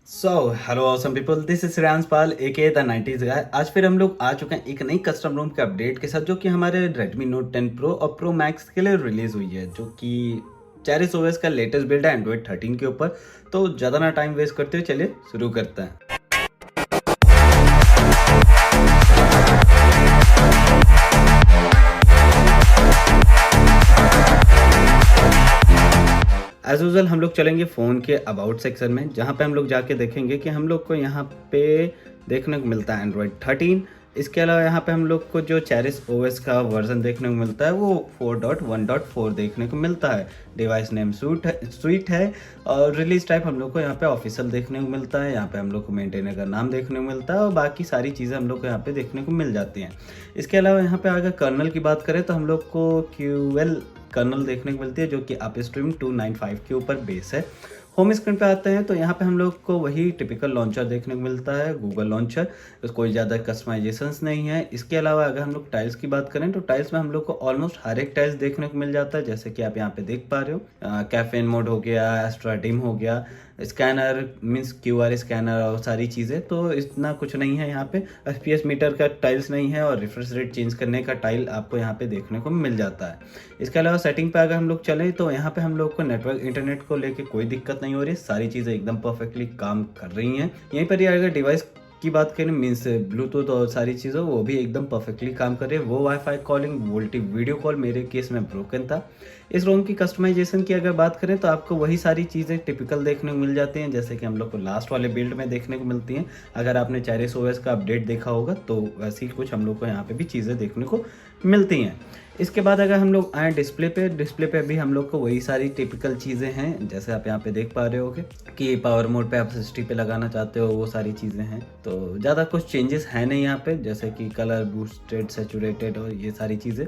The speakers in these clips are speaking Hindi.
So hello awesome people, this is Shreyansh Pal aka the 90s guy. आज फिर हम लोग आ चुके हैं एक नई कस्टम रोम के अपडेट के साथ, जो कि हमारे Redmi Note 10 Pro और Pro Max के लिए रिलीज हुई है, जो कि Cherry OS का लेटेस्ट बिल्ड है एंड्रॉइड 13 के ऊपर। तो ज़्यादा ना टाइम वेस्ट करते हुए चलिए शुरू करते हैं। एज यूजल हम लोग चलेंगे फ़ोन के अबाउट सेक्शन में, जहाँ पे हम लोग जाके देखेंगे कि हम लोग को यहाँ पे देखने को मिलता है एंड्रॉयड 13। इसके अलावा यहाँ पे हम लोग को जो चेरिस ओएस का वर्जन देखने को मिलता है वो 4.1.4 देखने को मिलता है। डिवाइस नेम स्वीट है और रिलीज टाइप हम लोग को यहाँ पे ऑफिशियल देखने को मिलता है। यहाँ पे हम लोग को मेंटेनर का नाम देखने को मिलता है और बाकी सारी चीज़ें हम लोग को यहाँ पे देखने को मिल जाती हैं। इसके अलावा यहाँ पे अगर कर्नल की बात करें तो हम लोग को QL कर्नल देखने को मिलती है, जो कि अपस्ट्रीम 295 के ऊपर बेस है। होम स्क्रीन पे आते हैं तो यहाँ पे हम लोग को वही टिपिकल लॉन्चर देखने को मिलता है, गूगल लॉन्चर। कोई ज़्यादा कस्टमाइजेशंस नहीं है। इसके अलावा अगर हम लोग टाइल्स की बात करें तो टाइल्स में हम लोग को ऑलमोस्ट हर एक टाइल्स देखने को मिल जाता है, जैसे कि आप यहाँ पे देख पा रहे हो। कैफेन मोड हो गया, एस्ट्रा डिम हो गया, स्कैनर मीन्स QR स्कैनर और सारी चीज़ें। तो इतना कुछ नहीं है यहाँ पे। FPS मीटर का टाइल्स नहीं है और रिफ्रेश रेट चेंज करने का टाइल आपको यहाँ पे देखने को मिल जाता है। इसके अलावा सेटिंग पे अगर हम लोग चलें तो यहाँ पे हम लोग को नेटवर्क इंटरनेट को लेके कोई दिक्कत नहीं हो रही है। सारी चीज़ें एकदम परफेक्टली काम कर रही हैं। यहीं पर ही अगर डिवाइस की बात करें मीन्स ब्लूटूथ और सारी चीज़ों, वो भी एकदम परफेक्टली काम कर रही है। वो wifi calling, VoLTE video call मेरे केस में ब्रोकन था। इस रोम की कस्टमाइजेशन की अगर बात करें तो आपको वही सारी चीज़ें टिपिकल देखने को मिल जाती हैं, जैसे कि हम लोग को लास्ट वाले बिल्ड में देखने को मिलती हैं। अगर आपने चेरिस ओएस का अपडेट देखा होगा तो वैसी कुछ हम लोग को यहाँ पे भी चीज़ें देखने को मिलती हैं। इसके बाद अगर हम लोग आए डिस्प्ले पे भी हम लोग को वही सारी टिपिकल चीज़ें हैं, जैसे आप यहाँ पे देख पा रहे होगे कि पावर मोड पे आप 60 पे लगाना चाहते हो, वो सारी चीज़ें हैं। तो ज़्यादा कुछ चेंजेस है नहीं यहाँ पे, जैसे कि कलर बूस्टेड, सैचुरेटेड और ये सारी चीज़ें।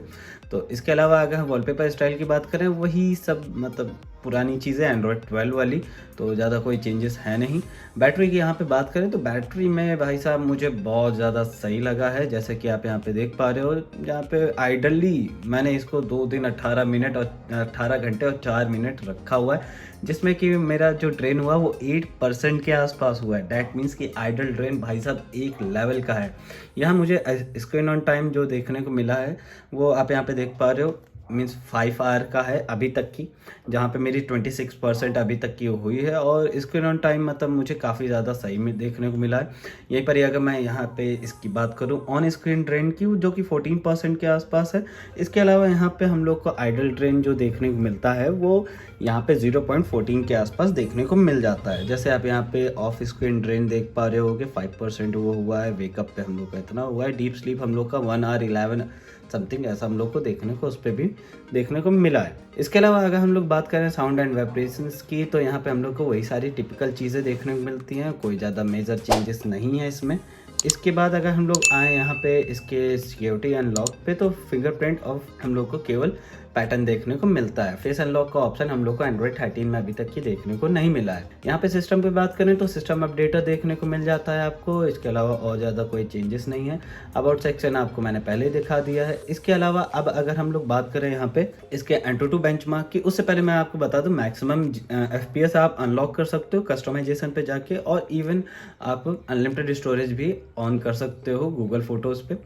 तो इसके अलावा अगर हम वॉलपेपर स्टाइल की बात करें, वही सब मतलब पुरानी चीज़ें एंड्रॉयड 12 वाली, तो ज़्यादा कोई चेंजेस है नहीं। बैटरी की यहाँ पे बात करें तो बैटरी में भाई साहब मुझे बहुत ज़्यादा सही लगा है, जैसे कि आप यहाँ पे देख पा रहे हो। यहाँ पे आइडली मैंने इसको 2 दिन 18 मिनट और 18 घंटे और 4 मिनट रखा हुआ है, जिसमें कि मेरा जो ड्रेन हुआ वो 8% के आसपास हुआ है। डैट मीन्स कि आइडल ड्रेन भाई साहब एक लेवल का है। यहाँ मुझे स्क्रीन ऑन टाइम जो देखने को मिला है वो आप यहाँ पे देख पा रहे हो, मीन्स 5 आवर का है अभी तक की, जहाँ पे मेरी 26% अभी तक की हुई है। और स्क्रीन ऑन टाइम मतलब मुझे काफ़ी ज़्यादा सही में देखने को मिला है। यहीं पर ही अगर मैं यहाँ पे इसकी बात करूँ ऑन स्क्रीन ड्रेन की, जो कि 14% के आसपास है। इसके अलावा यहाँ पे हम लोग को आइडल ड्रेन जो देखने को मिलता है वो यहाँ पे 0.14 के आसपास देखने को मिल जाता है। जैसे आप यहाँ पे ऑफ स्क्रीन ड्रेन देख पा रहे होगे, 5% वो हुआ है। वेकअप पे हम लोग का इतना हुआ है। डीप स्लीप हम लोग का 1 आवर 11 समथिंग ऐसा हम लोग को देखने को उस पर भी देखने को मिला है। इसके अलावा अगर हम लोग बात करें साउंड एंड वाइब्रेशंस की, तो यहाँ पे हम लोग को वही सारी टिपिकल चीज़ें देखने को मिलती हैं। कोई ज़्यादा मेजर चेंजेस नहीं है इसमें। इसके बाद अगर हम लोग आए यहाँ पे इसके सिक्योरिटी अनलॉक पे, तो फिंगरप्रिंट ऑफ हम लोग को केवल पैटर्न देखने को मिलता है। फेस अनलॉक का ऑप्शन हम लोग को एंड्रॉइड 13 में अभी तक की देखने को नहीं मिला है। यहाँ पे सिस्टम पे बात करें तो सिस्टम अपडेटर देखने को मिल जाता है आपको। इसके अलावा और ज़्यादा कोई चेंजेस नहीं है। अबाउट सेक्शन आपको मैंने पहले ही दिखा दिया है। इसके अलावा अब अगर हम लोग बात करें यहाँ पे इसके एंटूटू बेंचमार्क की, उससे पहले मैं आपको बता दूं मैक्सिमम FPS आप अनलॉक कर सकते हो कस्टमाइजेशन पे जाके, और इवन आप अनलिमिटेड स्टोरेज भी ऑन कर सकते हो गूगल फोटोज़ पे।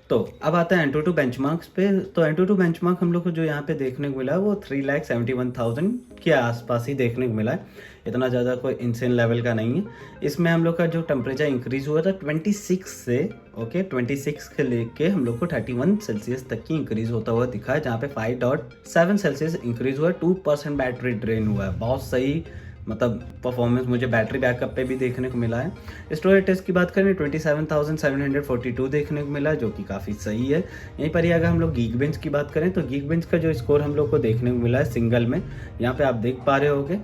तो अब आता है एंटूटू बेंचमार्क्स पे। तो एंटूटू बेंचमार्क हम लोग को जो यहाँ पे देखने को मिला है वो 3,71,000 के आसपास ही देखने को मिला है। इतना ज़्यादा कोई इंसेन लेवल का नहीं है। इसमें हम लोग का जो टेम्परेचर इंक्रीज हुआ था 26 से 26 के लेके हम लोग को 31 सेल्सियस तक की इंक्रीज होता हुआ दिखा है, जहाँ पे 5.7 सेल्सियस इंक्रीज हुआ है। 2% बैटरी ड्रेन हुआ है। बहुत सही मतलब परफॉर्मेंस मुझे बैटरी बैकअप पे भी देखने को मिला है। स्टोरेज टेस्ट की बात करें 27,742 देखने को मिला है, जो कि काफ़ी सही है। यहीं पर ही अगर हम लोग गीक बेंच की बात करें तो गीक बेंच का जो स्कोर हम लोग को देखने को मिला है सिंगल में, यहाँ पे आप देख पा रहे होगे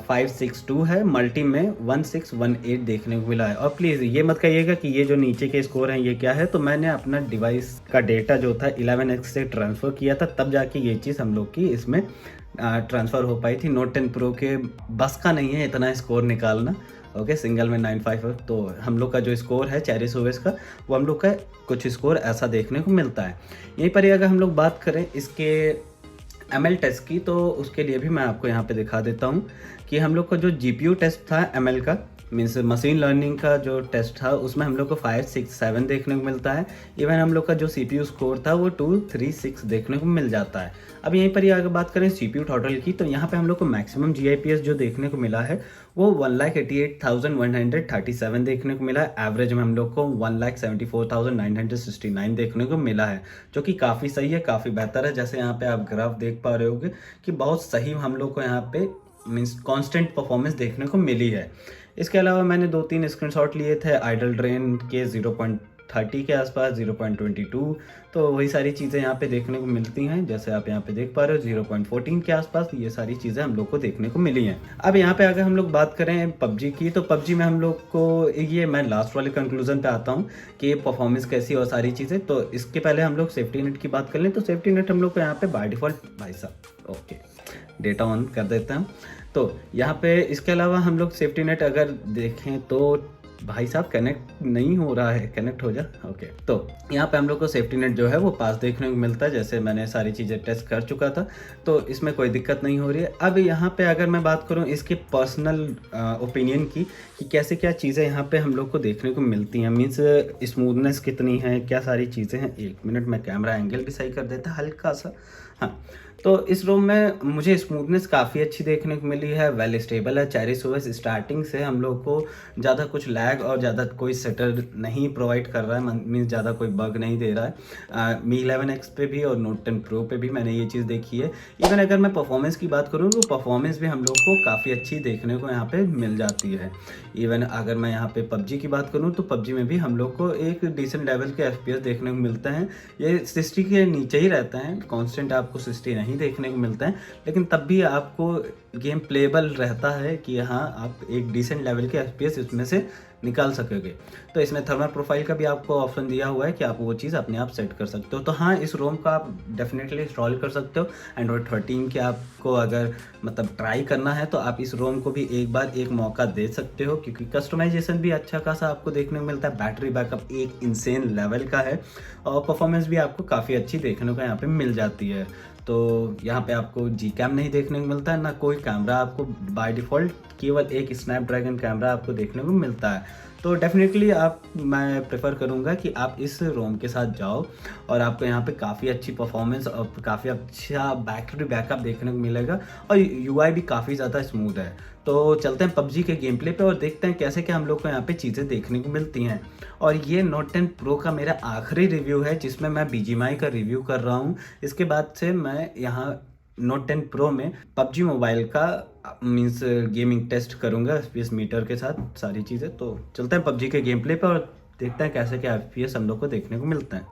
562 है, मल्टी में 1618 देखने को मिला है। और प्लीज़ ये मत कहिएगा कि ये जो नीचे के स्कोर हैं ये क्या है, तो मैंने अपना डिवाइस का डेटा जो था 11x से ट्रांसफ़र किया था, तब जाके ये चीज़ हम लोग की इसमें ट्रांसफ़र हो पाई थी। नोट 10 प्रो के बस का नहीं है इतना स्कोर निकालना। ओके, सिंगल में 95 है। तो हम लोग का जो स्कोर है चेरिस ओएस का, वो हम लोग का कुछ स्कोर ऐसा देखने को मिलता है। यहीं पर ही अगर हम लोग बात करें इसके ML टेस्ट की, तो उसके लिए भी मैं आपको यहाँ पे दिखा देता हूँ कि हम लोग का जो GPU टेस्ट था ML का, मीन्स मशीन लर्निंग का जो टेस्ट था उसमें हम लोग को 5, 6, 7 देखने को मिलता है। इवन हम लोग का जो CPU स्कोर था वो 2, 3, 6 देखने को मिल जाता है। अब यहीं पर ही अगर बात करें CPU टोटल की, तो यहाँ पे हम लोग को मैक्सिमम GIPS जो देखने को मिला है वो 1,88,137 देखने को मिला है। एवरेज में हम लोग को 1,74,969 देखने को मिला है, जो कि काफ़ी सही है, काफ़ी बेहतर है। जैसे यहाँ पे आप ग्राफ देख पा रहे होगे कि बहुत सही हम लोग को यहाँ पे मीन्स कांस्टेंट परफॉर्मेंस देखने को मिली है। इसके अलावा मैंने 2-3 स्क्रीनशॉट लिए थे आइडल ड्रेन के 0.30 के आसपास, 0.22, तो वही सारी चीज़ें यहाँ पे देखने को मिलती हैं। जैसे आप यहाँ पे देख पा रहे हो 0.14 के आसपास ये सारी चीज़ें हम लोग को देखने को मिली हैं। अब यहाँ पे अगर हम लोग बात करें पबजी की, तो पबजी में हम लोग को ये मैं लास्ट वाले कंक्लूजन पे आता हूँ कि ये परफॉर्मेंस कैसी और सारी चीज़ें। तो इसके पहले हम लोग सेफ्टी नेट की बात कर लें, तो सेफ्टी नेट हम लोग को यहाँ पे बाय डिफ़ॉल्ट, भाई साहब ओके डेटा ऑन कर देते हैं। तो यहाँ पे इसके अलावा हम लोग सेफ्टी नेट अगर देखें तो भाई साहब कनेक्ट नहीं हो रहा है, कनेक्ट हो जा ओके। तो यहाँ पे हम लोग को सेफ्टी नेट जो है वो पास देखने को मिलता है। जैसे मैंने सारी चीज़ें टेस्ट कर चुका था, तो इसमें कोई दिक्कत नहीं हो रही है। अब यहाँ पे अगर मैं बात करूँ इसके पर्सनल ओपिनियन की कि कैसे क्या चीज़ें यहाँ पे हम लोग को देखने को मिलती हैं, मीन्स स्मूथनेस कितनी है, क्या सारी चीज़ें हैं। 1 मिनट में कैमरा एंगल भी सही कर देता है हल्का सा। हाँ, तो इस रोम में मुझे स्मूथनेस काफ़ी अच्छी देखने को मिली है, वेल स्टेबल है। चेरिस ओएस स्टार्टिंग से हम लोग को ज़्यादा कुछ लैग और ज़्यादा कोई सेटर नहीं प्रोवाइड कर रहा है, मीन्स ज़्यादा कोई बग नहीं दे रहा है। Mi 11X पे भी और Note 10 Pro पे भी मैंने ये चीज़ देखी है। इवन अगर मैं परफॉर्मेंस की बात करूँ तो परफॉर्मेंस भी हम लोग को काफ़ी अच्छी देखने को यहाँ पे मिल जाती है। इवन अगर मैं यहाँ पे पबजी की बात करूँ तो पबजी में भी हम लोग को एक डिसेंट लेवल के FPS देखने को मिलते हैं। ये 60 के नीचे ही रहता है, कॉन्स्टेंट आपको 60 नहीं देखने को मिलता है, लेकिन तब भी आपको गेम प्लेबल रहता है कि हाँ आप एक डिसेंट लेवल के FPS इसमें से निकाल सकोगे। तो इसमें थर्मल प्रोफाइल का भी आपको ऑप्शन दिया हुआ है कि आप वो चीज़ अपने आप सेट कर सकते हो। तो हाँ, इस रोम का आप डेफिनेटली इंस्टॉल कर सकते हो। एंड्रॉयड 13 के आपको अगर मतलब ट्राई करना है तो आप इस रोम को भी एक बार एक मौका दे सकते हो, क्योंकि कस्टमाइजेशन भी अच्छा खासा आपको देखने को मिलता है। बैटरी बैकअप एक इंसेन लेवल का है और परफॉर्मेंस भी आपको काफ़ी अच्छी देखने को यहाँ पे मिल जाती है। तो यहाँ पे आपको Gcam नहीं देखने को मिलता है, ना कोई कैमरा आपको बाय डिफ़ॉल्ट, केवल एक स्नैपड्रैगन कैमरा आपको देखने को मिलता है। तो डेफिनेटली मैं प्रेफर करूँगा कि आप इस रोम के साथ जाओ और आपको यहाँ पे काफ़ी अच्छी परफॉर्मेंस और काफ़ी अच्छा बैटरी बैकअप देखने को मिलेगा और UI भी काफ़ी ज़्यादा स्मूथ है। तो चलते हैं पबजी के गेम प्ले पे और देखते हैं कैसे क्या हम लोग को यहाँ पे चीज़ें देखने को मिलती हैं। और ये Note 10 Pro का मेरा आखिरी रिव्यू है जिसमें मैं BGMI का रिव्यू कर रहा हूँ। इसके बाद से मैं यहाँ Note 10 Pro में PUBG मोबाइल का मीन्स गेमिंग टेस्ट करूँगा FPS मीटर के साथ सारी चीज़ें। तो चलते हैं PUBG के गेम प्ले पे और देखते हैं कैसे क्या FPS हम लोग को देखने को मिलता है।